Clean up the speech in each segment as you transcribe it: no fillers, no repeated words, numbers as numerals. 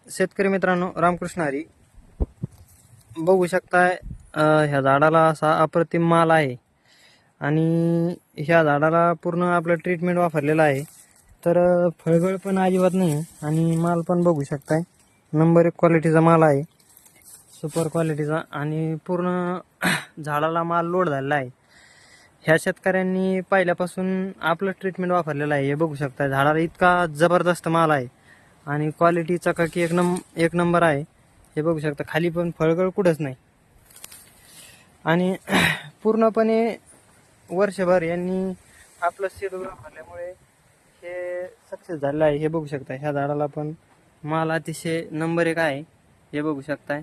शेतकरी मित्रांनो, रामकृष्ण हरी. बघू शकताय ह्या झाडाला असा अप्रतिम माल आहे आणि ह्या झाडाला पूर्ण आपलं ट्रीटमेंट वापरलेलं आहे. तर फळगळ पण अजिबात नाही आणि माल पण बघू शकताय नंबर 1 क्वालिटीचा माल आहे, सुपर क्वालिटीचा. आणि पूर्ण झाडाला माल लोड झालेला आहे. ह्या शेतकऱ्यांनी पहिल्यापासून आपलं ट्रीटमेंट वापरलेलं आहे. हे बघू शकताय झाडाला इतका जबरदस्त माल आहे आणि क्वालिटीचा की एक नंबर आहे. हे बघू शकता खाली पण फळगळ कुठंच नाही आणि पूर्णपणे वर्षभर यांनी आपलं शेड्यूल वापरल्यामुळे हे सक्सेस झालेलं आहे. हे बघू शकता ह्या झाडाला पण माल अतिशय नंबर 1 आहे. हे बघू शकताय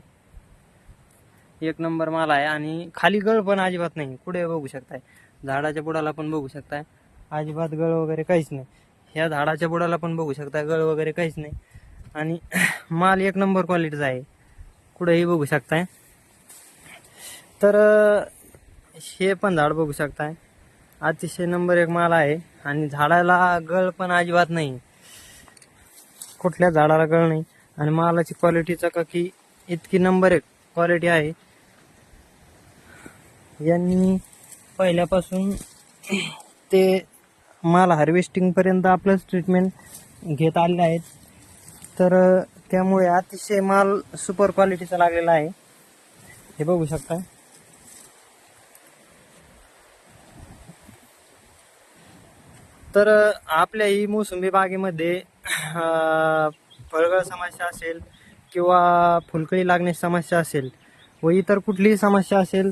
एक नंबर माल आहे आणि खाली गळ पण अजिबात नाही. पुढे बघू शकताय झाडाच्या बुडाला पण बघू शकताय अजिबात गळ वगैरे काहीच नाही. ह्या झाडाच्या बुडाला पण बघू शकताय गळ वगैरे काहीच नाही आणि माल एक नंबर क्वालिटीचा आहे. कुठेही बघू शकताय. तर हे पण झाड बघू शकताय अतिशय नंबर 1 माल आहे आणि झाडाला गळ पण अजिबात नाही. कुठल्या झाडाला गळ नाही आणि मालाची क्वालिटीचा की इतकी नंबर 1 क्वालिटी आहे. यांनी पहिल्यापासून ते माल हार्वेस्टिंग पर्यंत आपलंच ट्रीटमेंट घेत आलेले आहेत. तर त्यामुळे अतिशय माल सुपर क्वालिटीचा लागलेला आहे. हे बघू शकता. तर आपल्या ही मोसंबी बागेमध्ये फळगळ समस्या असेल किंवा फुलकळी लागण्याची समस्या असेल व इतर कुठलीही समस्या असेल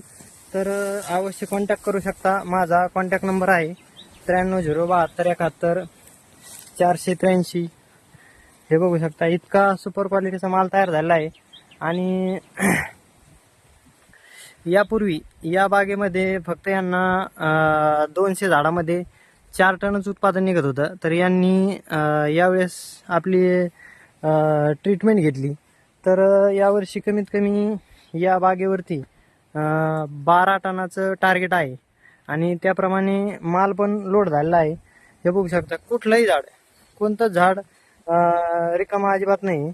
तर अवश्य कॉन्टॅक्ट करू शकता. माझा कॉन्टॅक्ट नंबर आहे 93 072 71 483. हे बघू शकता इतका सुपर क्वालिटीचा माल तयार झालेला आहे. आणि यापूर्वी या बागेमध्ये फक्त यांना 200 झाडामध्ये 4 टनच उत्पादन निघत होतं. तर यांनी यावेळेस आपली ट्रीटमेंट घेतली तर यावर्षी कमीत कमी या बागेवरती 12 टनाचं टार्गेट आहे आणि त्याप्रमाणे माल पण लोड झालेला आहे. हे बघू शकता कुठलंही झाड कोणतंच झाड रिकामा अजिबात नाही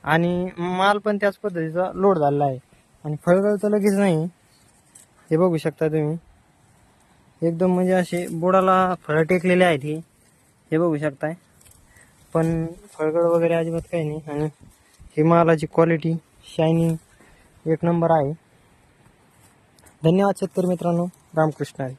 आणि माल पण त्याच पद्धतीचा लोड झालेला आहे आणि फळगळ तर लगेच नाही. हे बघू शकता तुम्ही एकदम म्हणजे असे बुडाला फळं टेकलेले आहेत. हे बघू शकताय पण फळगळ वगैरे अजिबात काही नाही आणि ही मालाची क्वालिटी शायनिंग एक नंबर आहे. धन्यवाद शेतकरी मित्रांनो. रामकृष्ण हरी.